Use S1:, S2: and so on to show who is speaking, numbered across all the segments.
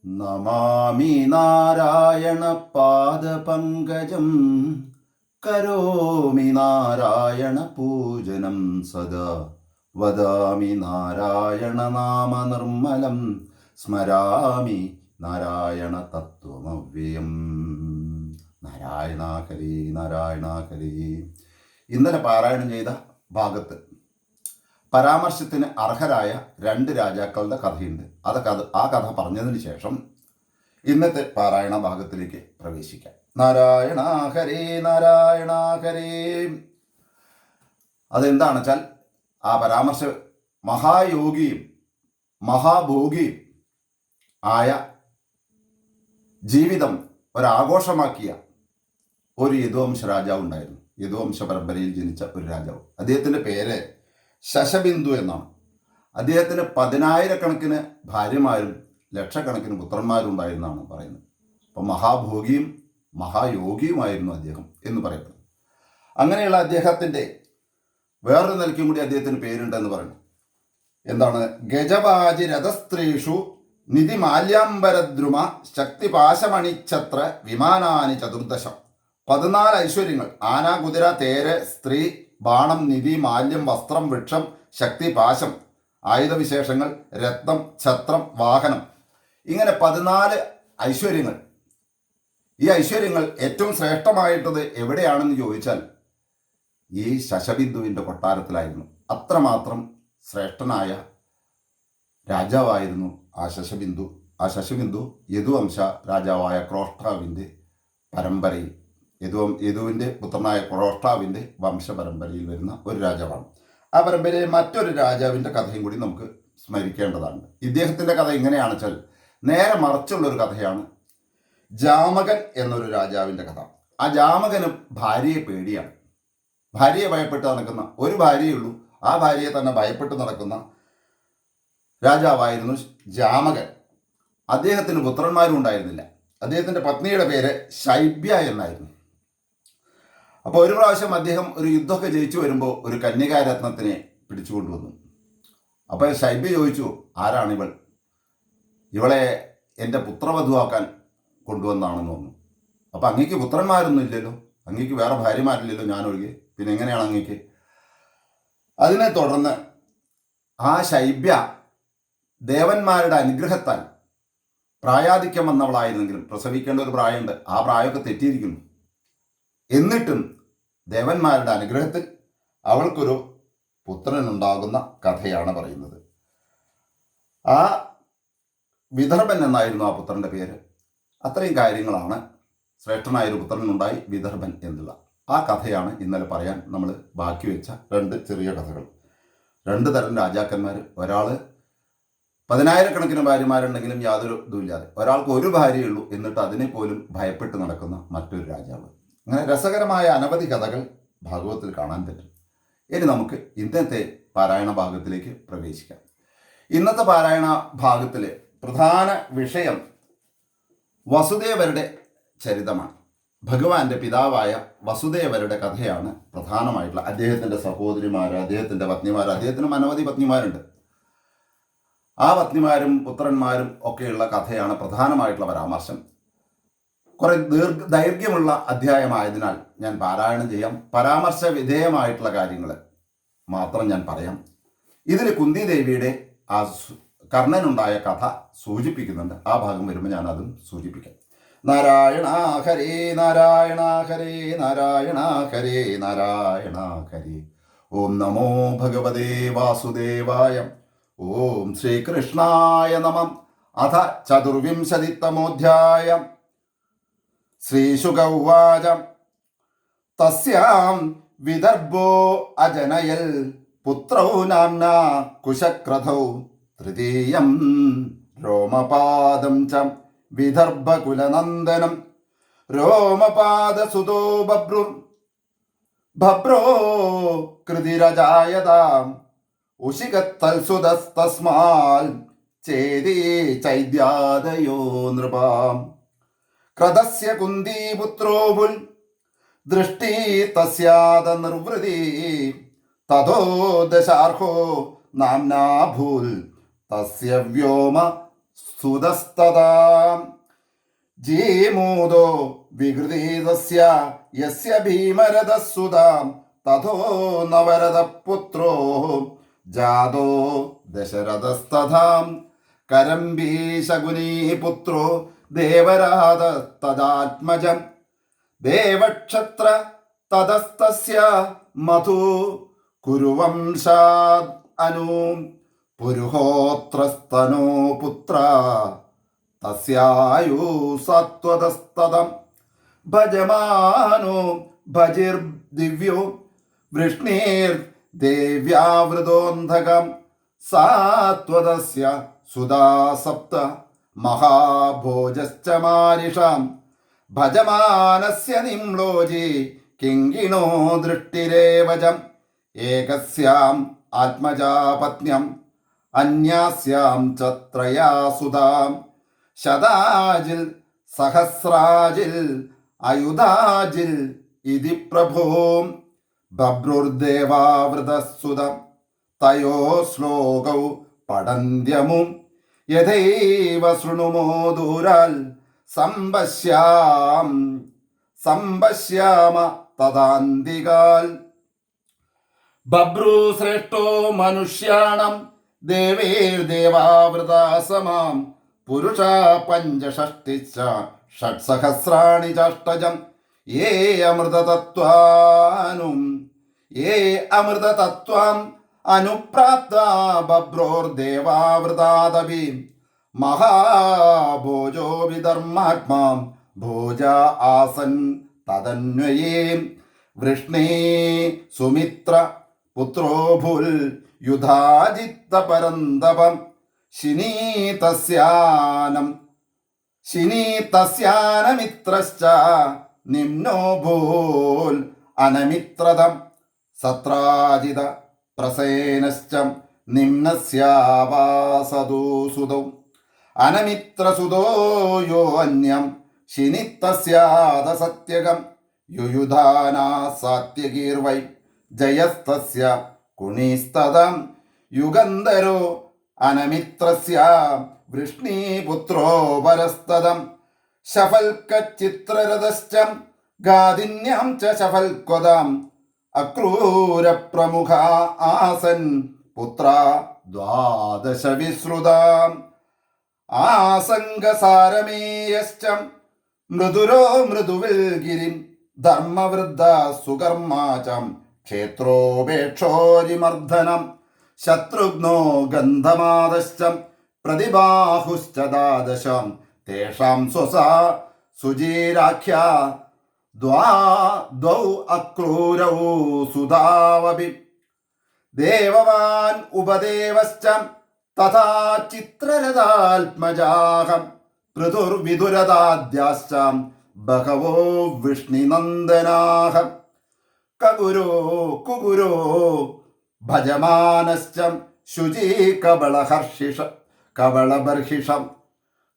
S1: നമാമി നാരായണപാദപങ്കജം കരോമി നാരായണപൂജനം സദാ വദാമി നാരായണനാമനിർമ്മലം സ്മരാമി നാരായണ തത്വമവ്യയം. നാരായണ ഹരി നാരായണ ഹരി. ഇന്നലെ പാരായണം ചെയ്ത ഭാഗത്ത് പരാമർശത്തിന് അർഹരായ രണ്ട് രാജാക്കളുടെ കഥയുണ്ട്. ആ കഥ പറഞ്ഞതിന് ശേഷം ഇന്നത്തെ പാരായണ ഭാഗത്തിലേക്ക് പ്രവേശിക്കാം. നാരായണ ഹരേ നാരായണ ഹരേ. അതെന്താണെന്ന് വെച്ചാൽ ആ പരാമർശ മഹായോഗിയും മഹാഭോഗിയും ആയ ജീവിതം ഒരാഘോഷമാക്കിയ ഒരു യദുവംശ രാജാവ് ഉണ്ടായിരുന്നു. യദുവംശ പരമ്പരയിൽ ജനിച്ച ഒരു രാജാവ്. അദ്ദേഹത്തിൻ്റെ പേര് ശശബിന്ദു എന്നാണ്. അദ്ദേഹത്തിന് 10,000-കണക്കിന് ഭാര്യമാരും ലക്ഷക്കണക്കിന് പുത്രന്മാരും ഉണ്ടായിരുന്നാണ് പറയുന്നത്. അപ്പം മഹാഭോഗിയും മഹായോഗിയുമായിരുന്നു അദ്ദേഹം എന്ന് പറയപ്പെടുന്നു. അങ്ങനെയുള്ള അദ്ദേഹത്തിൻ്റെ വേറൊരു നിലയ്ക്കും കൂടി അദ്ദേഹത്തിന് പേരുണ്ടെന്ന് പറയുന്നു. എന്താണ്? ഗജവാജി രഥസ്ത്രീഷു നിധി മാല്യാംബരദ്രുമ ശക്തിപാശമണിഛത്ര വിമാനാനി ചതുർദശം. 14 ഐശ്വര്യങ്ങൾ: ആന, കുതിര, തേര്, സ്ത്രീ, ബാണം, നിധി, മാല്യം, വസ്ത്രം, വൃക്ഷം, ശക്തി, പാശം, ആയുധവിശേഷങ്ങൾ, രത്നം, ഛത്രം, വാഹനം. ഇങ്ങനെ 14 ഐശ്വര്യങ്ങൾ. ഈ ഐശ്വര്യങ്ങൾ ഏറ്റവും ശ്രേഷ്ഠമായിട്ടത് എവിടെയാണെന്ന് ചോദിച്ചാൽ ഈ ശശബിന്ദുവിൻ്റെ കൊട്ടാരത്തിലായിരുന്നു. അത്രമാത്രം ശ്രേഷ്ഠനായ രാജാവായിരുന്നു ആ ശശബിന്ദു. ആ ശശബിന്ദു യദുവംശ രാജാവായ ക്രോഷ്ടാവിൻ്റെ പരമ്പരയിൽ, യദുവിൻ്റെ പുത്രനായ ക്രോഷ്ടാവിൻ്റെ വംശപരമ്പരയിൽ വരുന്ന ഒരു രാജാവാണ്. ആ പരമ്പരയിൽ മറ്റൊരു രാജാവിൻ്റെ കഥയും കൂടി നമുക്ക് സ്മരിക്കേണ്ടതാണ്. ഇദ്ദേഹത്തിൻ്റെ കഥ എങ്ങനെയാണെന്ന് വെച്ചാൽ നേരെ മറിച്ചുള്ളൊരു കഥയാണ്. ജാമകൻ എന്നൊരു രാജാവിൻ്റെ കഥ. ആ ജാമകന് ഭാര്യയെ പേടിയാണ്. ഭാര്യയെ ഭയപ്പെട്ട് നടക്കുന്ന, ഒരു ഭാര്യയേ ഉള്ളൂ, ആ ഭാര്യയെ തന്നെ ഭയപ്പെട്ട് നടക്കുന്ന രാജാവായിരുന്നു ജാമകൻ. അദ്ദേഹത്തിന് പുത്രന്മാരും ഉണ്ടായിരുന്നില്ല. അദ്ദേഹത്തിൻ്റെ പത്നിയുടെ പേര് ശൈബ്യ എന്നായിരുന്നു. അപ്പോൾ ഒരു പ്രാവശ്യം അദ്ദേഹം ഒരു യുദ്ധമൊക്കെ ജയിച്ചു വരുമ്പോൾ ഒരു കന്യകാരത്നത്തിനെ പിടിച്ചുകൊണ്ടുവന്നു. അപ്പോൾ ശൈബ്യ ചോദിച്ചു, ആരാണിവൾ? ഇവളെ എൻ്റെ പുത്രവധുവാക്കാൻ കൊണ്ടുവന്നാണെന്ന് പറഞ്ഞു. അപ്പോൾ അങ്ങേക്ക് പുത്രന്മാരൊന്നും ഇല്ലല്ലോ, അങ്ങേക്ക് വേറെ ഭാര്യമാരില്ലല്ലോ, ഞാനൊഴികെ, പിന്നെ എങ്ങനെയാണ് അങ്ങേക്ക്? അതിനെ തുടർന്ന് ആ ശൈബ്യ ദേവന്മാരുടെ അനുഗ്രഹത്താൽ പ്രായാധിക്യം വന്നവളായിരുന്നെങ്കിലും, പ്രസവിക്കേണ്ട ഒരു പ്രായമുണ്ട്, ആ പ്രായമൊക്കെ തെറ്റിയിരിക്കുന്നു. എന്നിട്ടും ദേവന്മാരുടെ അനുഗ്രഹത്തിൽ അവൾക്കൊരു പുത്രനുണ്ടാകുന്ന കഥയാണ് പറയുന്നത്. ആ വിദർഭൻ എന്നായിരുന്നു ആ പുത്രൻ്റെ പേര്. അത്രയും കാര്യങ്ങളാണ്. ശ്രേഷ്ഠനായൊരു പുത്രനുണ്ടായി, വിദർഭൻ എന്നുള്ള ആ കഥയാണ് ഇന്നലെ പറയാൻ നമ്മൾ ബാക്കി വെച്ച രണ്ട് ചെറിയ കഥകൾ. 2 തരം രാജാക്കന്മാർ. ഒരാൾ 10,000-കണക്കിന് ഭാര്യമാരുണ്ടെങ്കിലും യാതൊരു ഇതുമില്ലാതെ, ഒരാൾക്ക് ഒരു ഭാര്യയുള്ളൂ, എന്നിട്ട് അതിനെ പോലും ഭയപ്പെട്ട് നടക്കുന്ന മറ്റൊരു രാജാവ്. അങ്ങനെ രസകരമായ അനവധി കഥകൾ ഭാഗവത്തിൽ കാണാൻ പറ്റും. ഇനി നമുക്ക് ഇന്നത്തെ പാരായണ ഭാഗത്തിലേക്ക് പ്രവേശിക്കാം. ഇന്നത്തെ പാരായണ ഭാഗത്തിലെ പ്രധാന വിഷയം വസുദേവരുടെ ചരിതമാണ്. ഭഗവാന്റെ പിതാവായ വസുദേവരുടെ കഥയാണ് പ്രധാനമായിട്ടുള്ള. അദ്ദേഹത്തിൻ്റെ സഹോദരിമാർ, അദ്ദേഹത്തിൻ്റെ പത്നിമാർ, അദ്ദേഹത്തിന് അനവധി പത്നിമാരുണ്ട്. ആ പത്നിമാരും പുത്രന്മാരും ഒക്കെയുള്ള കഥയാണ് പ്രധാനമായിട്ടുള്ള പരാമർശം. കുറെ ദൈർഘ്യമുള്ള അധ്യായമായതിനാൽ ഞാൻ പാരായണം ചെയ്യാം. പരാമർശ വിധേയമായിട്ടുള്ള കാര്യങ്ങൾ മാത്രം ഞാൻ പറയാം. ഇതിൽ കുന്തി ദേവിയുടെ ആ കർണനുണ്ടായ കഥ സൂചിപ്പിക്കുന്നുണ്ട്. ആ ഭാഗം വരുമ്പോൾ ഞാൻ അതും സൂചിപ്പിക്കാം. നാരായണ ഹരേ നാരായണ ഹരേ നാരായണ ഹരേ നാരായണ ഹരേ. ഓം നമോ ഭഗവതേ വാസുദേവായ. ഓം ശ്രീകൃഷ്ണായ നമഃ. അഥ 24-തമോധ്യായം. ശ്രീശുക ഉവാച. തസ്യാം വിദർഭോ അജനയൽ പുത്രൗ നാംനാ കുശക്രധൗ. തൃതീയം രോമപാദം ച വിദർഭകുലനന്ദനം. രോമപാദസുതോ ഭബ്രോ കൃതിരജായതാം. ഉശികത്തൽസുതസ്തസ്മാൽ ചേതി ചൈദ്യാദയോ നൃപാം. ക്രതസ്യ കുന്ദീപുത്രോ ഭുൽ ദൃഷ്ടി തസ്യാദ നിർവൃതി. തതോ ദശാർഹോ നാംനാ ഭൂൽ തസ്യ വ്യോമ സുതസ്തതാം ജീമൂതോ വികൃതീതസ്യ യസ്യ ഭീമരഥസുതാം തഥോ നവരഥപുത്രോ ജാതോ ദശരഥസ്തഥാം കരംബീശകുനീപുത്രോ ദേവരാതസ്തദാത്മജം ദേവക്ഷത്ര തതസ്തസ്യ മധു കുരുവംശാദ് അനൂ പുരുഹോത്രസ്തനോ പുത്ര തസ്യായു സത്വതസ്തതം ഭജമാനോ ഭജിർദിവ്യോ വൃഷ്ണീർ ദേവ്യാവൃതോന്ധകം സാത്വതസ്യ സുതാ സപ്ത മഹാഭോജശ്ച മാരിഷാം ഭജമാനസ്യ നിമ്ലോജി കിങ്കിണോ ദൃഷ്ടിരേവജം ഏകസ്യാം ആത്മജാപത്ന്യം അന്യാസ്യാം ച ത്രയാസുതാം ശതാജിൽ സഹസ്രാജിൽ അയുധാജിൽ ഇതി പ്രഭോ ബഭ്രുർദേവാവൃതസുതം തയോ ശ്ലോകൗ പഠന്ത്യമും യഥൈവ ശൃണുമോ ദൂരാൽ സംപശ്യാമ തദാന്തികാൽ ബഭ്രൂശ്രേഷ്ഠോ മനുഷ്യാണം ദേവൈർദേവാവൃതാസമാം പുരുഷ പഞ്ചഷഷ്ടിച്ച ഷട്സഹസ്രാണി ചാഷ്ടജം യേ അമൃതതത്വാം അനുപ്രാപ്ത ബഭ്രോർദേവാവൃതാദപി മഹാഭോജോ വിധർമാത്മാം ഭോജ ആസൻ തദന്വയേ വൃഷ്ണേ സുമിത്ര പുത്രോ ഭുൽ യുധാജിത്ത പരന്തപം ശിനീതസ്യാനമിത്രശ്ച നിമ്നോ ഭൂൽ അനമിത്രതം സത്രാജിത പ്രസേനശ്ച നിമ്നസ്യാവാസദോ സുതൗ അനമിത്രസുതോ യോ അന്യം ശിനിത്തസ്യാദസത്യകം യുയുധാനാ സാത്യകീർവൈ ജയസ്തസ്യ കുണീസ്തതം യുഗന്ധരോ അനമിത്രസ്യ വൃഷ്ണീപുത്രോ പരസ്തതം ശഫൽക്കച്ചിത്രരഥശ്ച ഗാദിന്യാം ച ശഫൽക്വദാം അക്രൂരപ്രമുഖ ആസൻ പുത്ര ദ്വാദശ വിശ്രുതാം ആസംഗസാരമേയശ്ച മൃദുരോ മൃദുവിൽ ഗിരിം ധർമ്മവൃദ്ധ സുകർമാചം ക്ഷേത്രോപേക്ഷോരിമർദ്ദനം ശത്രുഘ്നോ ഗന്ധമാദശ്ച പ്രതിബാഹുശ്ച ദാദശം തേഷാം സ്വസാ സുജീരാഖ്യ ദ്വൗ അക്രൂരൗ സുധാവപി ദേവവാൻ ഉപദേവശ്ച തഥാ ചിത്രരഥാത്മജാഹം പൃഥുർവിദുരതാദ്യാശ്ച ബഹവോ വിഷ്ണിനന്ദനാഹം കഗുരോ കുഗുരോ ഭജമാനശ്ച ശുചീ കവളബർഹിഷം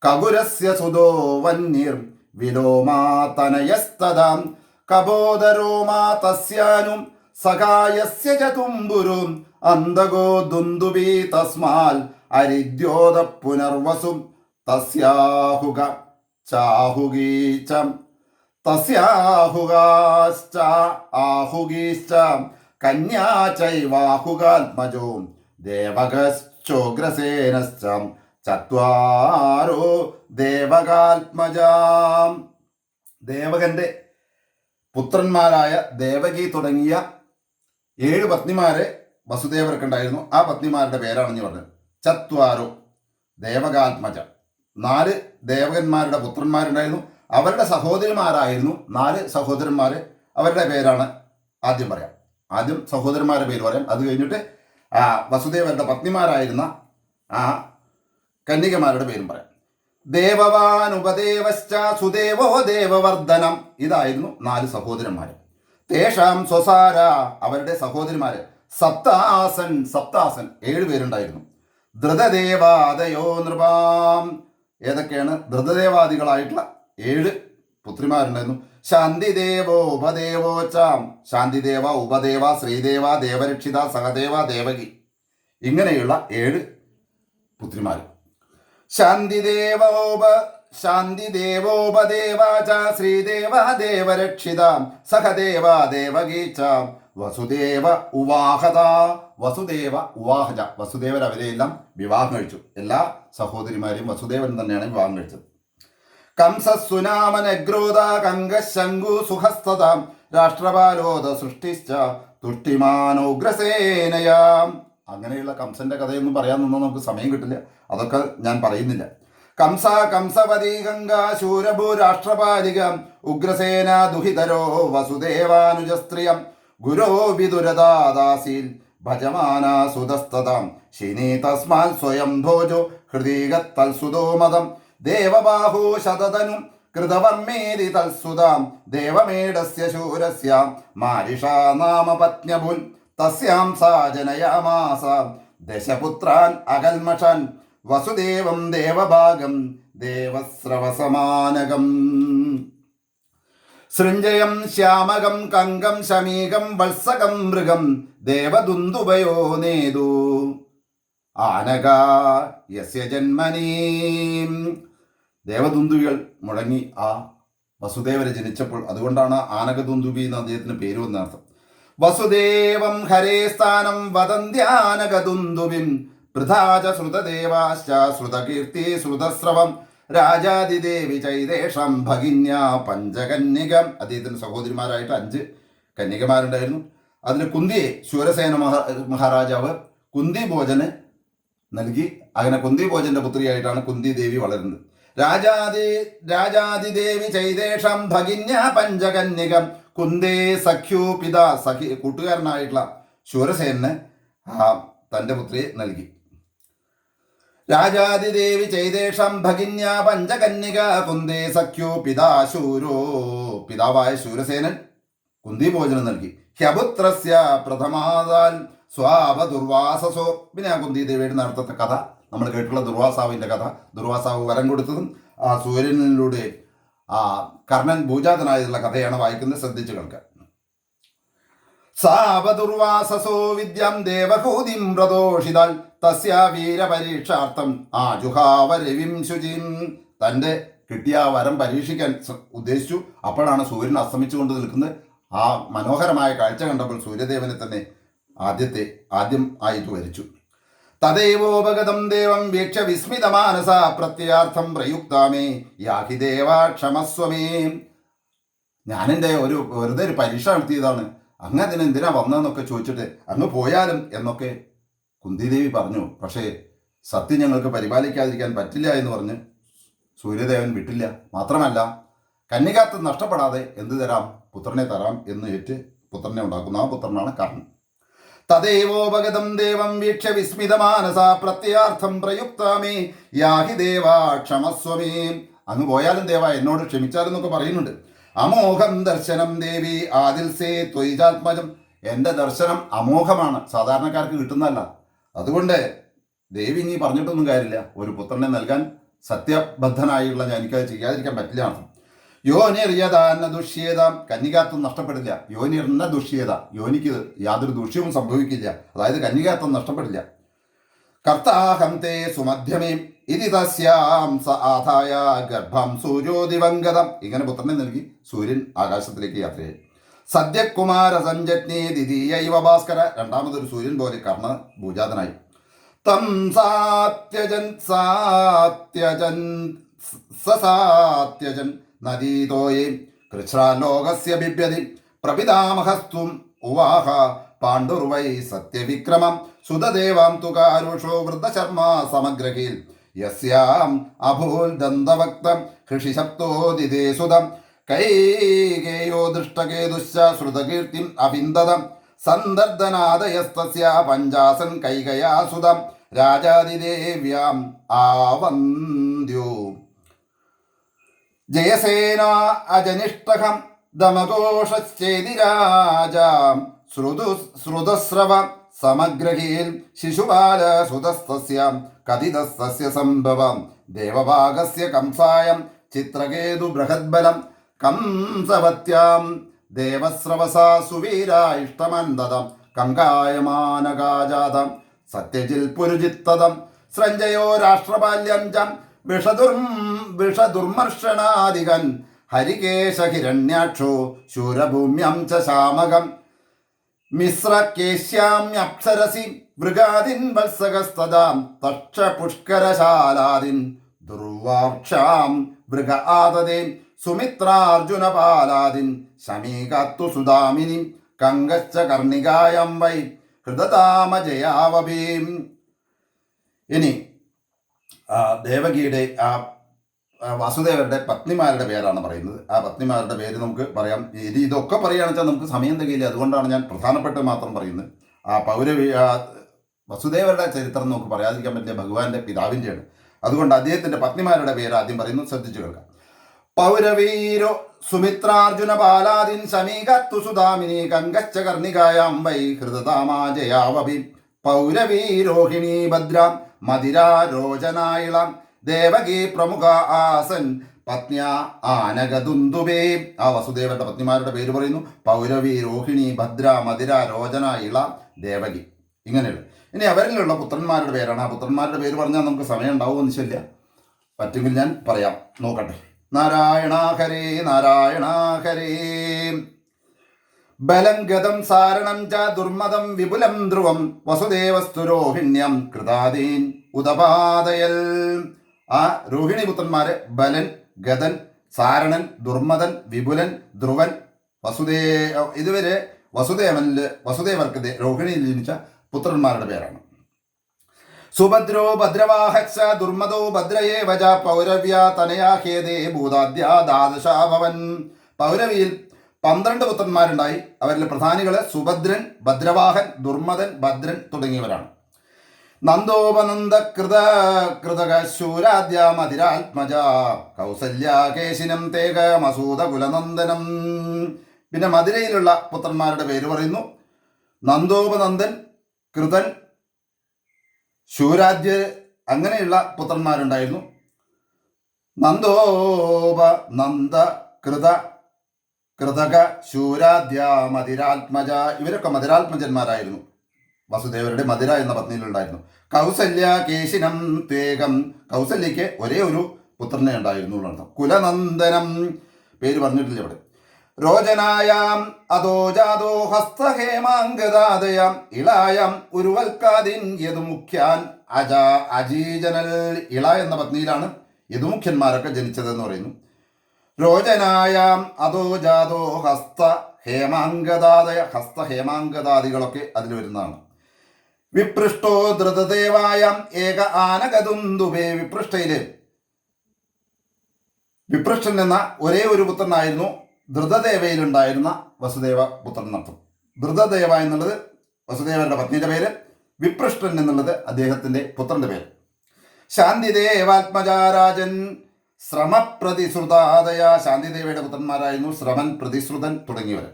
S1: കഗുരസ്യ സുതോ വന്യർ വിലോമാതനയസ്തദാം കബോധരോമാ തസ്യാനും സഖായസ്യ ച തുംബുരും അന്തഗോ ദുന്ദുബി തസ്മാൽ അരിദ്യോത പുനർവസും തസ്യാഹുക ചാഹുഗീചം തസ്യാഹുഗാശ്ച ആഹുഗീശ്ച കന്യാ ചൈവാഹുകാത്മജോ ദേവകശ്ചോഗ്രസേനശ്ച ചത്വാരോ ദേവകാത്മജാം. ദേവകന്റെ പുത്രന്മാരായ ദേവകി തുടങ്ങിയ 7 പത്നിമാരെ വസുദേവർക്കുണ്ടായിരുന്നു. ആ പത്നിമാരുടെ പേരാണെന്ന് പറഞ്ഞത്. ചത്വാരോ ദേവകാത്മജ, 4 ദേവകന്മാരുടെ പുത്രന്മാരുണ്ടായിരുന്നു. അവരുടെ സഹോദരിമാരായിരുന്നു 4 സഹോദരന്മാര്. അവരുടെ പേരാണ് ആദ്യം പറയാം. ആദ്യം സഹോദരന്മാരുടെ പേര് പറയാം. അത് കഴിഞ്ഞിട്ട് വസുദേവരുടെ പത്നിമാരായിരുന്ന ആ കന്യകമാരുടെ പേരും പറയാം. ദേവവാൻ ഉപദേവശ്ച സുദേവോ ദേവവർദ്ധനം. ഇതായിരുന്നു 4 സഹോദരന്മാര്. തേഷാം സ്വസാര, അവരുടെ സഹോദരിമാര് സപ്താസൻ. 7 പേരുണ്ടായിരുന്നു. ധൃതദേവാദയോ നൃപാം. ഏതൊക്കെയാണ്? ധൃതദേവാദികളായിട്ടുള്ള 7 പുത്രിമാരുണ്ടായിരുന്നു. ശാന്തിദേവോ ഉപദേവോച്ചാം. ശാന്തിദേവ, ഉപദേവ, ശ്രീദേവ, ദേവരക്ഷിത, സഹദേവ, ദേവകി. ഇങ്ങനെയുള്ള 7 പുത്രിമാർ. ശാന്തിദേവോപദേവാച ശ്രീദേവദേവരക്ഷിത സഹദേവദേവഗീച്ച വസുദേവ ഉവാഹത. വസുദേവർ അവരെയെല്ലാം വിവാഹം കഴിച്ചു. എല്ലാ സഹോദരിമാരെയും വസുദേവൻ തന്നെയാണ് വിവാഹം കഴിച്ചത്. കംസസുനാമനഗ്രോധ കങ്കശങ്കു സുഹസ്തത രാഷ്ട്രപാലോദ സൃഷ്ടിശ്ച തുഷ്ടിമാനോഗ്രസേനയാം. അങ്ങനെയുള്ള കംസന്റെ കഥയൊന്നും പറയാൻ നിന്നോ നമുക്ക് സമയം കിട്ടില്ല, അതൊക്കെ ഞാൻ പറയുന്നില്ല. കംസവതി ഗംഗ ശൂരഭൂ രാഷ്ട്രപാലിക ഉഗ്രസേന ദുഹിതരോ വസുദേവാനുജസ്ത്രിയം ഗുരോ വിദുരദാദാസീൽ ഭജമാന സുതസ്തതാം ശിനീ തസ്മാൽ സ്വയം ഭോജോ ഹൃദീഗത്തൽ സുതോമതം ദേവബാഹോ ശതതനും കൃതവർമ്മേതി തൽസുതാം ദേവമേടസ്യ ശൂരസ്യ മാരിഷാ നാമ പത്ന്യഭുൽ തസ്യാം സാ ജനയാമാസ ദശപുത്രാൻ അകൽമഷൻ വസുദേവം ദേവഭാഗം ദേവസ്രവസമാനകം സൃഞ്ജയം ശ്യാമകം കങ്കം ശമീകം വത്സകം മൃഗം ദേവദുന്ദുഭയോ നേതു ആനക യസ്യ ജന്മനീ. ദേവദുന്ദുവികൾ മുഴങ്ങി ആ വസുദേവരെ ജനിച്ചപ്പോൾ. അതുകൊണ്ടാണ് ആനകദുന്ദുബി എന്ന് അദ്ദേഹത്തിന് പേര് വന്നർത്ഥം. വസുദേവം ഹരേ സ്ഥാനം വദന്ത്യാനകദുന്ദുബിം പൃഥാച ശ്രുതദേവാശ്ച ശ്രുതകീർത്തി ശ്രുതസ്രവം രാജാതിദേവി ചൈതേഷം ഭഗിന്യ പഞ്ചകന്യകം. അദ്ദേഹത്തിന് സഹോദരിമാരായിട്ട് 5 കന്യകമാരുണ്ടായിരുന്നു. അതിൽ കുന്തിയെ ശൂരസേന മഹാരാജാവ് കുന്തി ഭോജന് നൽകി. അങ്ങനെ കുന്തി ഭോജന്റെ പുത്രിയായിട്ടാണ് കുന്തി ദേവി വളരുന്നത്. രാജാതിദേവി ചൈതേഷം ഭഗിന്യ പഞ്ചകന്യകം കുന്ദേ സഖ്യോ പിതാ. കൂട്ടുകാരനായിട്ടുള്ള ശൂരസേനന് തന്റെ പുത്രിയെ നൽകി. രാജാതിദേവി ചൈതേഷം ഭഗിന്യ പഞ്ചകന്യക കുന്ദേ സഖ്യോ പിതാ ശൂരോ. പിതാവായ ശൂരസേനൻ കുന്തി ഭോജനം നൽകി. ഹ്യപുത്രസ്യ പ്രഥമാതാൽ സ്വാപ ദുർവാസസോ. പിന്നെ ആ കുന്തി ദേവിയുടെ നേരത്തെ കഥ നമ്മൾ കേട്ടുള്ള ദുർവാസാവിൻ്റെ കഥ. ദുർവാസാവ് വരം കൊടുത്തതും ആ സൂര്യനിലൂടെ ആ കർണൻ ഭൂജാതനായുള്ള കഥയാണ് വായിക്കുന്നത്. ശ്രദ്ധിച്ചു കേൾക്കുക. സാവദുർവാസസോ വിദ്യം ദേവഹൂതിം പ്രദോഷിതാൽ തസ്യാ വീരപരീക്ഷാർത്ഥം ആജുഹാവരവിം ശുചിം. തൻ്റെ കിട്ടിയ വരം പരീക്ഷിക്കാൻ ഉദ്ദേശിച്ചു. അപ്പോഴാണ് സൂര്യൻ അസ്തമിച്ചുകൊണ്ട് നിൽക്കുന്നത്. ആ മനോഹരമായ കാഴ്ച കണ്ടപ്പോൾ സൂര്യദേവനെ തന്നെ ആദ്യം ആയിട്ട് വരിച്ചു. തദൈവോപഗതം ദേവം വീക്ഷ വിസ്മിതമാനസ പ്രത്യാർത്ഥം പ്രയുക്താമേ യാഹി ദേവ ക്ഷമസ്വമേ. ഞാനെൻ്റെ വെറുതെ ഒരു പരീക്ഷ നടത്തിയതാണ്, അങ്ങ് അതിനെന്തിനാ വന്നതെന്നൊക്കെ ചോദിച്ചിട്ട് അങ്ങ് പോയാലും എന്നൊക്കെ കുന്തിദേവി പറഞ്ഞു. പക്ഷേ സത്യം ഞങ്ങൾക്ക് പരിപാലിക്കാതിരിക്കാൻ പറ്റില്ല എന്ന് പറഞ്ഞ് സൂര്യദേവൻ വിട്ടില്ല. മാത്രമല്ല കന്യകാത്വം നഷ്ടപ്പെടാതെ എന്ത് തരാം, പുത്രനെ തരാം എന്ന് ഏറ്റ് പുത്രനെ ഉണ്ടാക്കുന്ന ആ പുത്രനാണ് കർണൻ. തദൈവോപഗതം ദേവം വീക്ഷ വിസ്മിതമാനസ പ്രത്യാർത്ഥം പ്രയുക്താമേ യാഹി ദേവ ക്ഷമസ്വമേ. അങ്ങ് പോയാലും ദേവ എന്നോട് ക്ഷമിച്ചാലെന്നൊക്കെ പറയുന്നുണ്ട്. അമോഘം ദർശനം ദേവി ആദിൽസേ ത്വയിജാത്മജം. എൻ്റെ ദർശനം അമോഘമാണ്, സാധാരണക്കാർക്ക് കിട്ടുന്നതല്ല. അതുകൊണ്ട് ദേവി നീ പറഞ്ഞിട്ടൊന്നും കാര്യമില്ല. ഒരു പുത്രനെ നൽകാൻ സത്യബദ്ധനായുള്ള എനിക്കത് ചെയ്യാതിരിക്കാൻ പറ്റില്ല. യോനിർയതാന ദുഷ്യേത. കന്യകാത്വം നഷ്ടപ്പെടില്ല. യോനിർന്ന ദുഷ്യേത. യോനിക്ക് യാതൊരു ദുഷ്യവും സംഭവിക്കില്ല. അതായത് കന്യകാത്വം നഷ്ടപ്പെടില്ല. കർത്താഹം തേ സുമധ്യമേ ഇതി തസ്യാം സ ആധായ ഗർഭം സൂര്യോ ദിവംഗതം. ഇങ്ങനെ പുത്രനെ നൽകി സൂര്യൻ ആകാശത്തിലേക്ക് യാത്രയായി. സദ്യകുമാര സഞ്ജജ്ഞേ ദ്വിതീയൈവ ഭാസ്കര. രണ്ടാമതൊരു സൂര്യൻ പോലെ കർണ ഭൂജാതനായി. തം സാത്യജൻ നദീതോയേ കൃച്ഛ്രാലോകസ്യ ബിഭ്യതി പ്രപിതാമഹസ്ത്വം ഉവാഹ പാണ്ഡുർവൈ സത്യവിക്രമം സുതദേവാം തുകാരുഷോ വൃദ്ധശർമാ സമഗ്രഹീൽ യസ്യാം അഭൂൽ ദന്തവക്തം ഹൃഷിശബ്ദോ ദിദേ സുതം കൈകേയോ ദൃഷ്ടകേതുശ്ച ശ്രുതകീർത്തിം അവിന്ദതം സന്ദർദനാദയസ്തസ്യ പഞ്ചാസൻ കൈകയാ സുതം രാജാതിദേവ്യാം ആവന്ദ്യോ ജയസേന അജനിഷ്ടകം ദമഘോഷശ്ചേതി രാജാം ശ്രുതസ്രവ സമഗ്രഹീൽ ശിശുപാല സുതസ്തസ്യ കഥിതസ്തസ്യ സംഭവം ദേവഭാഗസ്യ കംസായം ചിത്രകേതു ബൃഹദ്ബലം കംസവത്യാം ദേവസ്രവസാ സുവീരാ ഇഷ്ടമന്തതം കങ്കായമാനകാജാതം സത്യജിൽ പുരുജിത്തതം സ്രഞ്ജയോ രാഷ്ട്രപാല്യം ച വിഷദുർമർഷണാദികൻ ഹരികേശ ഹിരണ്യാക്ഷോ ശൂരഭൂമ്യം ച ശാമകം മിശ്രകേശ്യാമ്യപ്സരസി മൃഗാദിൻ വത്സകസ്തദാം തക്ഷ പുഷ്കരശാലാദിൻ ദുർവാക്ഷാം മൃഗ ആദദേ സുമിത്രാർജുനപാലാദിൻ ശമീകത്തു സുദാമിനി കങ്കശ്ച കർണികായം വൈ ഹൃദതാമജയാവഭീം. ഇനി ദേവകിയുടെ വസുദേവരുടെ പത്നിമാരുടെ പേരാണ് പറയുന്നത്. ആ പത്നിമാരുടെ പേര് നമുക്ക് പറയാം. ഇതൊക്കെ പറയുകയാണെന്ന് വെച്ചാൽ നമുക്ക് സമയം തികയില്ല. അതുകൊണ്ടാണ് ഞാൻ പ്രധാനപ്പെട്ട മാത്രം പറയുന്നത്. വസുദേവരുടെ ചരിത്രം നമുക്ക് പറയാതിരിക്കാൻ പറ്റിയ ഭഗവാന്റെ പിതാവിൻ്റെയാണ്. അതുകൊണ്ട് അദ്ദേഹത്തിന്റെ പത്നിമാരുടെ പേര് ആദ്യം പറയുന്നു, ശ്രദ്ധിച്ചു കേൾക്കാം. പൗരവീരോ സുമിത്രാർജുന ബാലാദിൻ ശമീകത്തു സുധാമിനി കങ്കശ്ച കർണികായാം വൈ ഹൃദതാമാജയാവഭി പൗരവീരോഹിണി ഭദ്രാം മതിരാരോചനായിളം ദേവകി പ്രമുഖ ആസൻ പത്നിയ ആനഗദുന്ദുബേ. ആ വസുദേവരുടെ പത്നിമാരുടെ പേര് പറയുന്നു പൗരവി, രോഹിണി, ഭദ്ര, മതിര, രോചന, ഇള, ദേവകി. ഇങ്ങനെയുള്ള ഇനി അവരിലുള്ള പുത്രന്മാരുടെ പേരാണ്. ആ പുത്രന്മാരുടെ പേര് പറഞ്ഞാൽ നമുക്ക് സമയം ഉണ്ടാവുമെന്ന് വെച്ചില്ല. പറ്റുമെങ്കിൽ ഞാൻ പറയാം, നോക്കട്ടെ. നാരായണ ഹരേ നാരായണ ഹരേ. ബലം ഗതം സാരണം ച ദുർമദം വിപുലം ധ്രുവം വസുദേവസ്തു രോഹിണ്യം കൃതാദീൻ ഉദപാദയൽ. ആ രോഹിണി പുത്രന്മാര് ബലൻ, ഗതൻ, സാരണൻ, ദുർമദൻ, വിപുലൻ, ധ്രുവൻ. ഇതുവരെ വസുദേവർക്ക് രോഹിണിയിൽ ജനിച്ച പുത്രന്മാരുടെ പേരാണ്. സുഭദ്രോ ഭദ്രവാഹക്ഷ ദുർമദോ ഭദ്രയേ വജ പൗരവ്യ തനയാഹേദേ ഭൂതാദ്യ ദ്വാദശാഭവൻ. പൗരവിയിൽ 12 പുത്രന്മാരുണ്ടായി. അവരിൽ പ്രധാനികള് സുഭദ്രൻ, ഭദ്രവാഹൻ, ദുർമദൻ, ഭദ്രൻ തുടങ്ങിയവരാണ്. നന്ദോപനന്ദ കൃതക ശൂരാദ്യ മതിരാത്മജ കൗസല്യ കേശിനം തേക മസൂദ കുലനന്ദനം. പിന്നെ മധുരയിലുള്ള പുത്രന്മാരുടെ പേര് പറയുന്നു. നന്ദോപനന്ദൻ, കൃതൻ, ശൂരാദ്യ അങ്ങനെയുള്ള പുത്രന്മാരുണ്ടായിരുന്നു. നന്ദ കൃതക ശൂരാദ്യ മതിരാത്മജ ഇവരൊക്കെ മതിരാത്മജന്മാരായിരുന്നു. വസുദേവരുടെ മധുര എന്ന പത്നിയിലുണ്ടായിരുന്നു. കൗസല്യ കേശിനം തേകം കൗസല്യയ്ക്ക് ഒരേ ഒരു പുത്രനെ ഉണ്ടായിരുന്നു എന്നർത്ഥം. കുലനന്ദനം പേര് പറഞ്ഞിട്ടില്ല ഇവിടെ. രോചനായാം അതോ ജാതോ ഹസ്തഹേമാംഗദാദയാം ഇളായം ഉരുവൽക്കാദിൻ യദുമുഖ്യാൻ അജീജനൽ. ഇള എന്ന പത്നിയിലാണ് യദുമുഖ്യന്മാരൊക്കെ ജനിച്ചതെന്ന് പറയുന്നു. രോചനായാം അതോ ജാതോ ഹസ്തഹേമാംഗദാദികളൊക്കെ അതിൽ വരുന്നതാണ്. വിപൃഷ്ടോ ധൃതദേവായം ഏക ആനഗതുന്ദുബേ. വിപൃഷ്ടൻ എന്ന ഒരേ ഒരു പുത്രനായിരുന്നു ധൃതദേവയിലുണ്ടായിരുന്ന വസുദേവ പുത്രൻ എന്നർത്ഥം. ധൃതദേവ എന്നുള്ളത് വസുദേവരുടെ പത്നിയുടെ പേര്, വിപൃഷ്ടൻ എന്നുള്ളത് അദ്ദേഹത്തിന്റെ പുത്രന്റെ പേര്. ശാന്തിദേവാത്മജാരാജൻ ശ്രമപ്രതിശ്രുതാദയ. ശാന്തിദേവയുടെ പുത്രന്മാരായിരുന്നു ശ്രമൻ, പ്രതിശ്രുതൻ തുടങ്ങിയവർ.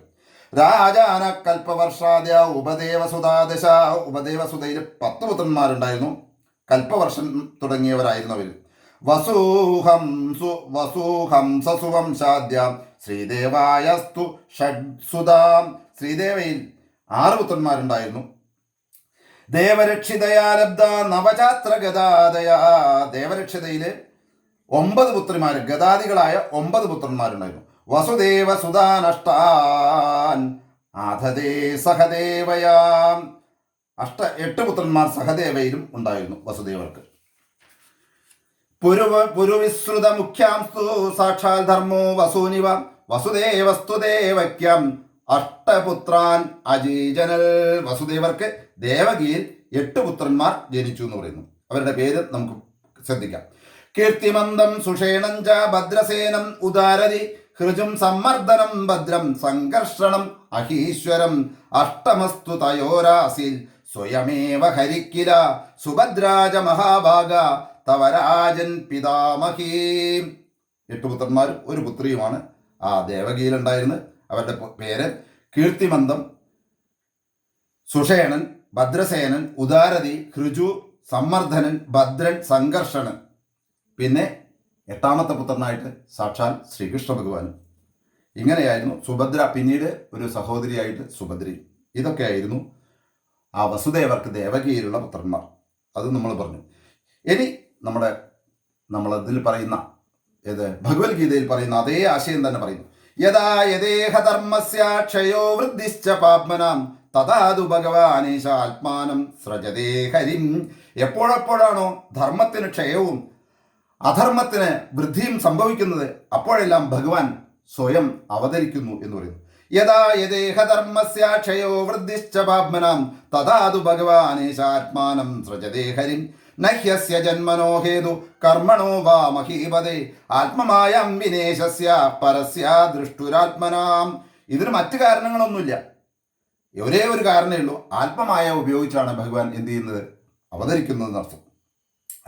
S1: രാജാന കൽപ്പവർഷാദ്യ ഉപദേവസുതാദശ. ഉപദേവസുതയിൽ 10 പുത്രന്മാരുണ്ടായിരുന്നു. കൽപ്പവർഷൻ തുടങ്ങിയവരായിരുന്നു അവർ. വസൂഹംസസുവംശാദ്യ ശ്രീദേവായസ്തു ഷഡ്സുതാം. ശ്രീദേവയിൽ 6 പുത്രന്മാരുണ്ടായിരുന്നു. ദേവരക്ഷിതയാലബ്ധ നവചാത്ര ഗദാദയ. ദേവരക്ഷിതയില് 9 പുത്രിമാര്, ഗദാദികളായ 9 പുത്രന്മാരുണ്ടായിരുന്നു. വസുദേവ സുതാനഷ്ടാൻ ആധതേ സഹദേവയാം. 8 പുത്രന്മാർ സഹദേവയിലും ഉണ്ടായിരുന്നു വസുദേവർക്ക്. പുരുവിശ്രുത മുഖ്യാംസ്തു സാക്ഷാൽ ധർമ്മോ വസൂനിവ വസുദേവസ്തു ദേവക്യം അഷ്ടപുത്രാൻ അജീജനൽ. വസുദേവർക്ക് ദേവകിയിൽ 8 പുത്രന്മാർ ജനിച്ചു എന്ന് പറയുന്നു. അവരുടെ പേര് നമുക്ക് ശ്രദ്ധിക്കാം. കീർത്തിമന്ദം സുഷേണം ച ഭദ്രസേനം ഉദാരതി ഹൃജും സമ്മർദ്ദനം ഭദ്രം സംഘർഷണം അഹീശ്വരം അഷ്ടമസ്തു തയോരാസിൽ സ്വയമേവ ഹരിക്കില സുഭദ്രാജ മഹാഭാഗ തവരാജൻ പിതാമഹീം. 8 പുത്രന്മാരും 1 പുത്രിയുമാണ് ആ ദേവകിയിലുണ്ടായിരുന്നത്. അവരുടെ പേര് കീർത്തിമന്ദം, സുഷേണൻ, ഭദ്രസേനൻ, ഉദാരതി, ഹൃജു, സമ്മർദ്ദനൻ, ഭദ്രൻ, സംഘർഷണൻ. പിന്നെ 8ാമത്തെ പുത്രനായിട്ട് സാക്ഷാൽ ശ്രീകൃഷ്ണ ഭഗവാനും. ഇങ്ങനെയായിരുന്നു സുഭദ്ര. പിന്നീട് ഒരു സഹോദരിയായിട്ട് സുഭദ്രി. ഇതൊക്കെയായിരുന്നു ആ വസുദേവർക്ക് ദേവകിയിലുള്ള പുത്രന്മാർ. അത് നമ്മൾ പറഞ്ഞു. ഇനി നമ്മളതിൽ പറയുന്ന ഭഗവത്ഗീതയിൽ പറയുന്ന അതേ ആശയം തന്നെ പറയുന്നു. യഥാ യദേഹ ധർമ്മസ്യ ക്ഷയോ വൃദ്ധിശ്ച പാപ്മനാം തഥാതു ഭഗവാനീശ ആത്മാനം സൃജതേ ഹരിം. എപ്പോഴെപ്പോഴാണോ ധർമ്മത്തിന് ക്ഷയവും അധർമ്മത്തിന് വൃദ്ധിയും സംഭവിക്കുന്നത് അപ്പോഴെല്ലാം ഭഗവാൻ സ്വയം അവതരിക്കുന്നു എന്ന് പറയുന്നു. യഥാ യദേഹ ധർമ്മസ്യ ക്ഷയോ വൃദ്ധിശ്ച പാപ്മനാം തഥാതു ഭഗവാനീശ ആത്മാനം സൃജതേ ഹരിം. നഹ്യസ്യ ജന്മനോ ഹേതു കർമ്മണോ വാ മഹീപതേ ആത്മമായം വിനേശസ്യ പരസ്യ ദൃഷ്ടുരാത്മനാം. ഇതിന് മറ്റു കാരണങ്ങളൊന്നുമില്ല. ഒരേ ഒരു കാരണമേ ഉള്ളൂ. ആത്മമായ ഉപയോഗിച്ചാണ് ഭഗവാൻ എന്ത് ചെയ്യുന്നത്? അവതരിക്കുന്നതെന്നർത്ഥം.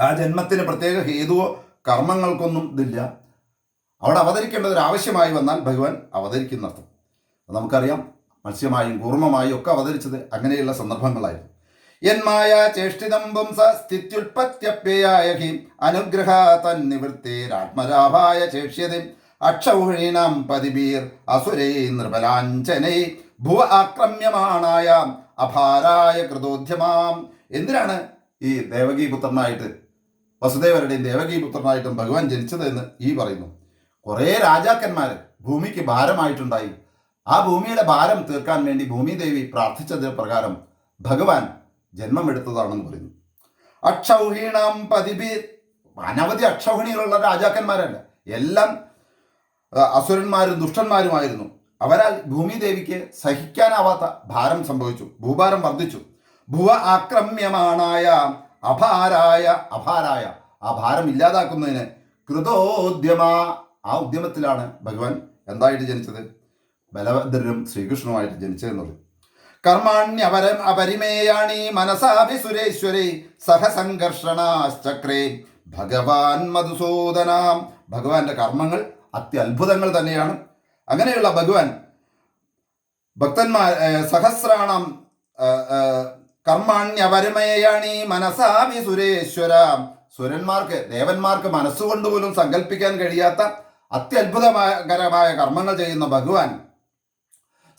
S1: ആ ജന്മത്തിന് പ്രത്യേക ഹേതുവോ കർമ്മങ്ങൾക്കൊന്നും ഇതില്ല. അവിടെ അവതരിക്കേണ്ടത് ഒരാവശ്യമായി വന്നാൽ ഭഗവാൻ അവതരിക്കുന്നർത്ഥം. നമുക്കറിയാം, മത്സ്യമായും കൂർമ്മമായും ഒക്കെ അവതരിച്ചത് അങ്ങനെയുള്ള സന്ദർഭങ്ങളായിരുന്നു. യന്മായ ചേഷ്ടിതം പുംസ സ്ഥിത്യുൽപത്യപ്യയായ ഹി അനുഗ്രഹ തന്നിവൃത്തേരാത്മലാഭായ ചേക്ഷ്യതേ അക്ഷൗഹിണീനാം പതിബീർ അസുരൈ നൃപലാഞ്ചനൈ ഭുവ ആക്രമ്യമാണായ അഭാരായ കൃതോദ്യമാം. എന്തിനാണ് ഈ ദേവകീപുത്രനായിട്ട് വസുദേവരുടെയും ദേവകീപുത്രനായിട്ടും ഭഗവാൻ ജനിച്ചത് എന്ന് പറയുന്നു. കുറേ രാജാക്കന്മാർ ഭൂമിക്ക് ഭാരമായിട്ടുണ്ടായി. ആ ഭൂമിയുടെ ഭാരം തീർക്കാൻ വേണ്ടി ഭൂമിദേവി പ്രാർത്ഥിച്ചത് പ്രകാരം ഭഗവാൻ ജന്മമെടുത്തതാണെന്ന് പറയുന്നു. അക്ഷൗഹിണാം പതിബീർ, അനവധി അക്ഷൗഹിണികളുള്ള രാജാക്കന്മാരല്ല, എല്ലാം അസുരന്മാരും ദുഷ്ടന്മാരുമായിരുന്നു. അവരാൽ ഭൂമിദേവിക്ക് സഹിക്കാനാവാത്ത ഭാരം സംഭവിച്ചു, ഭൂഭാരം വർദ്ധിച്ചു. ഭുവ ആക്രമ്യമാണായ അഭാരായ ആ ഭാരം ഇല്ലാതാക്കുന്നതിന് കൃതോദ്യമ, ആ ഉദ്യമത്തിലാണ് ഭഗവാൻ എന്തായിട്ട് ജനിച്ചത്? ബലഭദ്രരും ശ്രീകൃഷ്ണനുമായിട്ട് ജനിച്ചതെന്നുള്ളത്. കർമാണ്യപരം അപരിമേയാണി മനസാഭി സുരേശ്വരേ സഹസംഘർഷണാശ്ചക്രേ ഭഗവാൻ മധുസൂദനാം. ഭഗവാന്റെ കർമ്മങ്ങൾ അത്യത്ഭുതങ്ങൾ തന്നെയാണ്. അങ്ങനെയുള്ള ഭഗവാൻ ഭക്തന്മാർ സഹസ്രാണം കർമാണ്യപരമേയാണി മനസാഭി സുരേശ്വര, സുരന്മാർക്ക് ദേവന്മാർക്ക് മനസ്സുകൊണ്ട് പോലും സങ്കല്പിക്കാൻ കഴിയാത്ത അത്യത്ഭുതകരമായ കർമ്മങ്ങൾ ചെയ്യുന്ന ഭഗവാൻ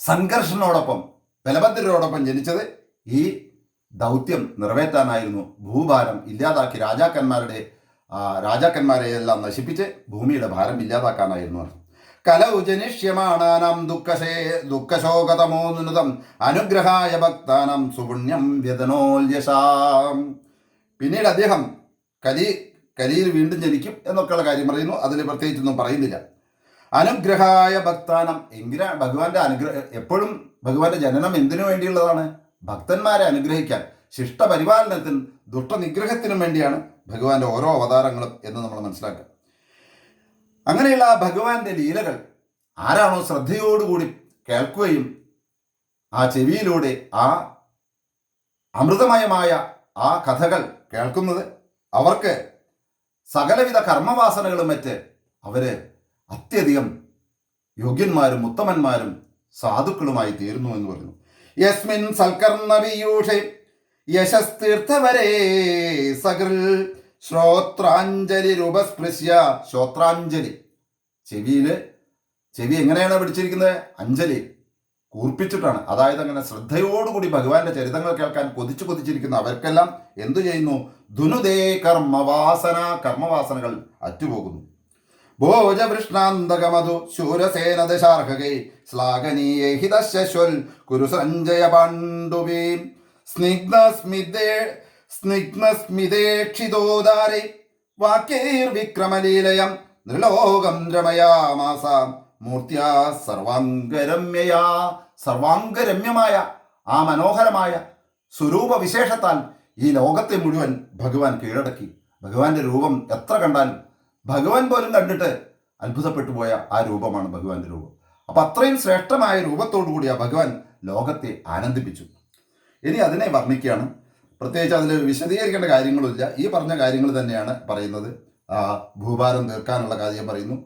S1: സംഘർഷനോടൊപ്പം ബലഭദ്രരോടൊപ്പം ജനിച്ചത് ഈ ദൗത്യം നിറവേറ്റാനായിരുന്നു. ഭൂഭാരം ഇല്ലാതാക്കി രാജാക്കന്മാരെ എല്ലാം നശിപ്പിച്ച് ഭൂമിയുടെ ഭാരം ഇല്ലാതാക്കാനായിരുന്നു. കലൗ ജനിഷ്യമാണാനാം ദുഃഖശോകതമോനുതം അനുഗ്രഹായ ഭക്താനം സുപുണ്യം വ്യതനോല്യശാം. പിന്നീട് അദ്ദേഹം കലിയിൽ വീണ്ടും ജനിക്കും എന്നൊക്കെയുള്ള കാര്യം പറയുന്നു. അതിൽ പ്രത്യേകിച്ചൊന്നും പറയുന്നില്ല. അനുഗ്രഹായ ഭക്താനം, എങ്കിലാണ് ഭഗവാന്റെ എപ്പോഴും ഭഗവാന്റെ ജനനം എന്തിനു വേണ്ടിയുള്ളതാണ്? ഭക്തന്മാരെ അനുഗ്രഹിക്കാൻ, ശിഷ്ടപരിപാലനത്തിനും ദുഷ്ടനിഗ്രഹത്തിനും വേണ്ടിയാണ് ഭഗവാന്റെ ഓരോ അവതാരങ്ങളും എന്ന് നമ്മൾ മനസ്സിലാക്കുക. അങ്ങനെയുള്ള ആ ഭഗവാന്റെ ലീലകൾ ആരാണോ ശ്രദ്ധയോടുകൂടി കേൾക്കുകയും ആ ചെവിയിലൂടെ ആ അമൃതമയമായ ആ കഥകൾ കേൾക്കുന്നത്, അവർക്ക് സകലവിധ കർമ്മവാസനകളും മറ്റ് അവര് അത്യധികം യോഗ്യന്മാരും ഉത്തമന്മാരും സാധുക്കളുമായി തീരുന്നു എന്ന് പറയുന്നു. യസ്മിൻ സൽക്കർണവിയൂഷേ യശസ്തീർത്ഥവരേ സകൃൽ ശ്രോത്രാഞ്ജലി രൂപസ്പൃശ്യ. ശ്രോത്രാഞ്ജലി, ചെവി എങ്ങനെയാണ് പിടിച്ചിരിക്കുന്നത്? അഞ്ജലി കൂർപ്പിച്ചിട്ടാണ്. അതായത് അങ്ങനെ ശ്രദ്ധയോടുകൂടി ഭഗവാന്റെ ചരിതങ്ങൾ കേൾക്കാൻ കൊതിച്ചിരിക്കുന്ന അവർക്കെല്ലാം എന്തു ചെയ്യുന്നു? ധുനുദേ കർമ്മവാസനകൾ അറ്റുപോകുന്നു. ഭോജവൃഷ്ണാന്തകമധു ശൂരസേന ദശാർഹകൈ ശ്ലാഘനീയേ ഹിതശ്വൽ കുരു സഞ്ജയ പാണ്ഡുവീം സ്നിഗ്ധസ്മിതേക്ഷിതോദാരൈ വാക്യൈർവിക്രമലീലയം നൃലോകം രമയാമാസ മൂർത്തിയാ സർവാംഗരമ്യമായ ആ മനോഹരമായ സ്വരൂപവിശേഷത്താൽ ഈ ലോകത്തെ മുഴുവൻ ഭഗവാൻ കീഴടക്കി. ഭഗവാന്റെ രൂപം എത്ര കണ്ടാലും ഭഗവാൻ പോലും കണ്ടിട്ട് അത്ഭുതപ്പെട്ടു പോയ ആ രൂപമാണ് ഭഗവാന്റെ രൂപം. അപ്പം അത്രയും ശ്രേഷ്ഠമായ രൂപത്തോടു ആ ഭഗവാൻ ലോകത്തെ ആനന്ദിപ്പിച്ചു. ഇനി അതിനെ വർണ്ണിക്കുകയാണ്. പ്രത്യേകിച്ച് അതിൽ വിശദീകരിക്കേണ്ട കാര്യങ്ങളില്ല. ഈ പറഞ്ഞ കാര്യങ്ങൾ തന്നെയാണ് പറയുന്നത്. ഭൂഭാരം തീർക്കാനുള്ള കാര്യം പറയുന്നു.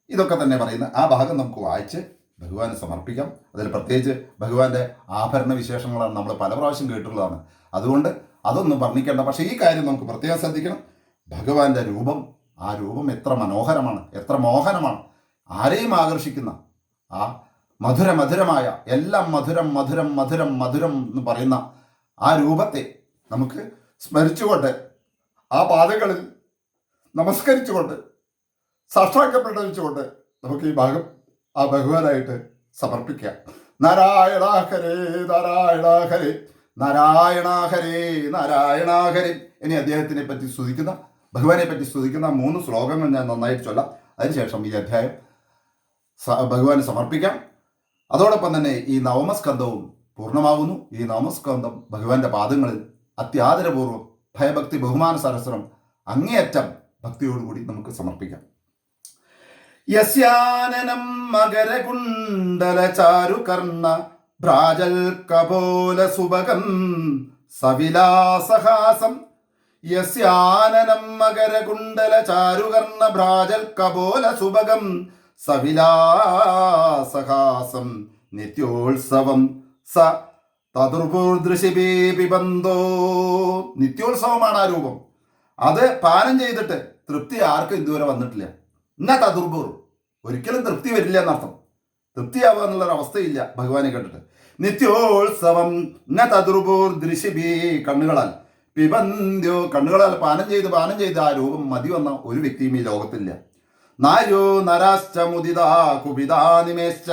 S1: ഇതൊക്കെ തന്നെ പറയുന്ന ആ ഭാഗം നമുക്ക് വായിച്ച് ഭഗവാന് സമർപ്പിക്കാം. അതിൽ പ്രത്യേകിച്ച് ഭഗവാന്റെ ആഭരണ വിശേഷങ്ങളാണ് നമ്മൾ പല പ്രാവശ്യം കേട്ടിട്ടുള്ളതാണ്. അതുകൊണ്ട് അതൊന്നും വർണ്ണിക്കേണ്ട. പക്ഷേ ഈ കാര്യം നമുക്ക് പ്രത്യേകം ശ്രദ്ധിക്കണം. ഭഗവാന്റെ രൂപം, ആ രൂപം എത്ര മനോഹരമാണ്, എത്ര മോഹനമാണ്. ആരെയും ആകർഷിക്കുന്ന ആ മധുരമായ, എല്ലാം മധുരം മധുരം മധുരം മധുരം എന്ന് പറയുന്ന ആ രൂപത്തെ നമുക്ക് സ്മരിച്ചുകൊണ്ട് ആ പാദങ്ങളിൽ നമസ്കരിച്ചുകൊണ്ട് സാഷ്ടാംഗം നമുക്ക് ഈ ഭാഗം ആ ഭഗവാനായിട്ട് സമർപ്പിക്കാം. നാരായണ ഹരേ നാരായണ ഹരേ നാരായണ ഹരേ നാരായണ ഹരേ. ഇനി അദ്ദേഹത്തിനെ പറ്റി സ്തുതിക്കുന്ന, ഭഗവാനെ പറ്റി സ്തുതിക്കുന്ന 3 ശ്ലോകങ്ങൾ ഞാൻ നന്നായിട്ട് ചൊല്ലാം. അതിനുശേഷം ഈ അധ്യായം ഭഗവാന് സമർപ്പിക്കാം. അതോടൊപ്പം തന്നെ ഈ നവമസ്കന്ധവും പൂർണ്ണമാകുന്നു. ഈ നവമസ്കന്ധം ഭഗവാന്റെ പാദങ്ങളിൽ അത്യാദരപൂർവ്വം ഭയഭക്തി ബഹുമാന സരസ്വരം അങ്ങേയറ്റം ഭക്തിയോടുകൂടി നമുക്ക് സമർപ്പിക്കാം. യസ്യാനനം മകരകുണ്ടല ചാരുകർണ ഭ്രാജൽ കപോല സുഭഗം സവിലാസഹാസം. യസ്യാനനം മകരകുണ്ടല ചാരുകർണ ഭ്രാജൽ കപോല സുഭഗം സവിലാസഹാസം നിത്യോത്സവം സ തതുർപൂർദൃശിപേ പിബന്തോ. നിത്യോത്സവമാണ് ആ രൂപം. അത് പാനം ചെയ്തിട്ട് തൃപ്തി ആർക്കും ഇതുവരെ വന്നിട്ടില്ല. എന്നാ തതുർപൂർ, ഒരിക്കലും തൃപ്തി വരില്ല എന്നർത്ഥം. തൃപ്തിയാവുക എന്നുള്ളൊരു അവസ്ഥയില്ല ഭഗവാനെ കണ്ടിട്ട്. നിത്യോത്സവം ന തതുർപൂർ ദൃശിബി, കണ്ണുകളാൽ പിബന്ധ്യോ, കണ്ണുകളാൽ പാനം ചെയ്ത് ആ രൂപം മതി വന്ന ഒരു വ്യക്തിയും ഈ ലോകത്തില്ല. നായോ നരാശ്ച മുദിതാ കുപിതാ നിമേശ്ച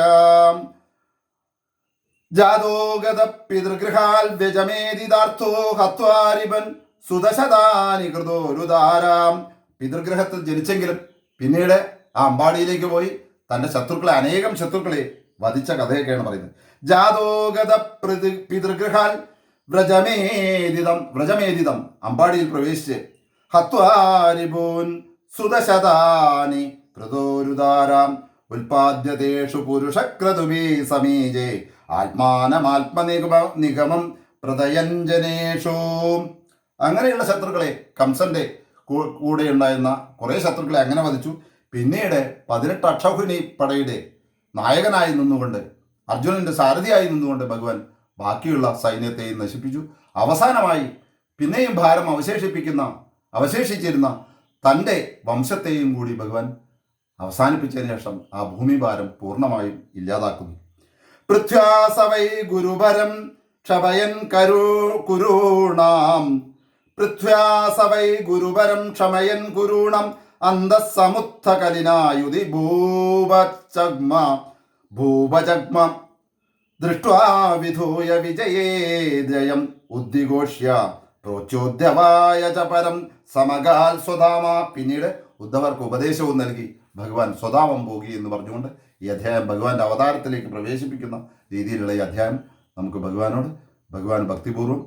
S1: ജാതോഗത പിതൃഗൃഹാൽ വ്യജമേദിതാർത്ഥോ ഹത്വാരിബൻ സുദശതാനി കൃതോരുദാരാം. പിതൃഗ്രഹത്തിൽ ജനിച്ചെങ്കിലും പിന്നീട് ആ അമ്പാടിയിലേക്ക് പോയി തൻ്റെ ശത്രുക്കളെ, അനേകം ശത്രുക്കളെ വധിച്ച കഥയൊക്കെയാണ് പറയുന്നത്. ജാതോഗത പിതൃഗൃഹാൽ വ്രജമേദിതം, അമ്പാടിയിൽ പ്രവേശിച്ച് ഹത്വാരിബൂൻ സുദശതാനി കൃതോരുദാരാം ഉൽപാദ്യതേഷു പുരുഷക്രതുബീ സമീജേ ആത്മാനമാത്മനിഗമം പ്രതയഞ്ജനേഷു. അങ്ങനെയുള്ള ശത്രുക്കളെ, കംസന്റെ കൂടെ ഉണ്ടായിരുന്ന കുറേ ശത്രുക്കളെ അങ്ങനെ വധിച്ചു. പിന്നീട് 18 അക്ഷൗഹിണി പടയുടെ നായകനായി നിന്നുകൊണ്ട്, അർജുനന്റെ സാരഥിയായി നിന്നുകൊണ്ട് ഭഗവാൻ ബാക്കിയുള്ള സൈന്യത്തെയും നശിപ്പിച്ചു. അവസാനമായി പിന്നെയും ഭാരം അവശേഷിച്ചിരുന്ന തൻ്റെ വംശത്തെയും കൂടി ഭഗവാൻ അവസാനിപ്പിച്ചതിന് ശേഷം ആ ഭൂമിഭാരം പൂർണ്ണമായും ഇല്ലാതാക്കുന്നു. പൃഥ്വാസവൈ ഗുരുഭരം ക്ഷമയൻ കുരൂണാം, പൃഥ്വാസവൈ ഗുരുഭരം ക്ഷമയൻ കുരൂണം അന്തസ്സമുത്ഥകലിനായുധി ഭൂപജഗ്മ ദൃഷ്ട്വാ വിധൂയ വിജയേ ജയം ഉദ്ദിഘോഷ്യ പ്രോച്ചോദ്യവായ ച പരം സമകാൽ സ്വധാമ. പിന്നീട് ഉദ്ധവർക്ക് ഉപദേശവും നൽകി ഭഗവാൻ സ്വധാമം പോകി എന്ന് പറഞ്ഞുകൊണ്ട് ഈ അധ്യായം ഭഗവാന്റെ അവതാരത്തിലേക്ക് പ്രവേശിപ്പിക്കുന്ന രീതിയിലുള്ള ഈ അധ്യായം നമുക്ക് ഭഗവാൻ ഭക്തിപൂർവ്വം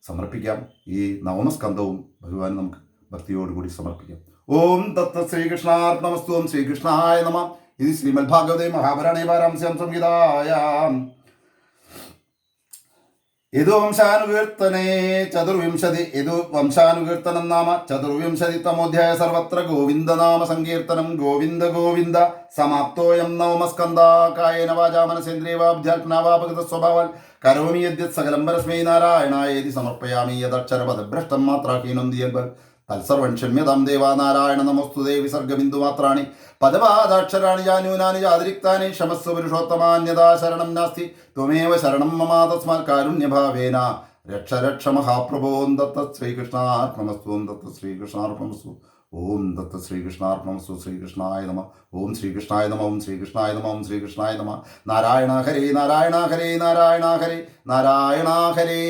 S1: സമർപ്പിക്കാം. ഈ നവമസ്കന്ധവും ഭഗവാൻ നമുക്ക് ഭക്തിയോടുകൂടി സമർപ്പിക്കാം. ഓം തത്ത് ശ്രീകൃഷ്ണാർപ്പണമസ്തു. ഓം ശ്രീകൃഷ്ണായ നമഃ. ഇത് ശ്രീമദ് ഭാഗവതേ മഹാപുരാണേ പാരമഹംസ്യാം സംഹിതായാം യദുവംശാനുകീർത്തനേ യദുവംശാനുകീർത്തനം നാമ ചതുർവിംശതിതമോധ്യായ. സർവത്ര ഗോവിന്ദനാമ സങ്കീർത്തനം. ഗോവിന്ദ ഗോവിന്ദ. സമാപ്തോയം നവമസ്കന്ധ. കായേന വാചാ മനസേന്ദ്രിയ വാ ബുദ്ധ്യാത്മനാ വാ പ്രകൃത സ്വഭാവാൽ കരോമി യദ്യത് സകലം പരസ്മൈ നാരായണായേതി സമർപ്പയാമി. യദക്ഷരപദഭ്രഷ്ടം മാത്രാഹീനം ദിയൽബൽ തത്സർവം ക്ഷമ്യതാം ദേവാ. നാരായണ നമോസ്തുതേ. വിസർഗബിന്ദു മാത്രാണി പദപാദാക്ഷരാണി യാന്യൂനാനി യാതിരിക്താനി ക്ഷമസ്വ പുരുഷോത്തമാന്യതാ ശരണം നാസ്തി ത്വമേവ ശരണം മമ തസ്മാത് കാരുണ്യഭാവേന രക്ഷ മഹാപ്രഭോ. ദത്ത ശ്രീകൃഷ്ണാർപ്പണമസ്തു. ദത്ത ശ്രീകൃഷ്ണാർപ്പണമസ്തു. ഓം ദത്ത ശ്രീകൃഷ്ണാർപ്പണമസ്തു. ശ്രീകൃഷ്ണായ നമ. ഓം ശ്രീകൃഷ്ണായ നമ. ഓം ശ്രീകൃഷ്ണായ നമ. ഓം ശ്രീകൃഷ്ണായ നമ. നാരായണ ഹരേ നാരായണ ഹരേ നാരായണ ഹരേ നാരായണ ഹരേ.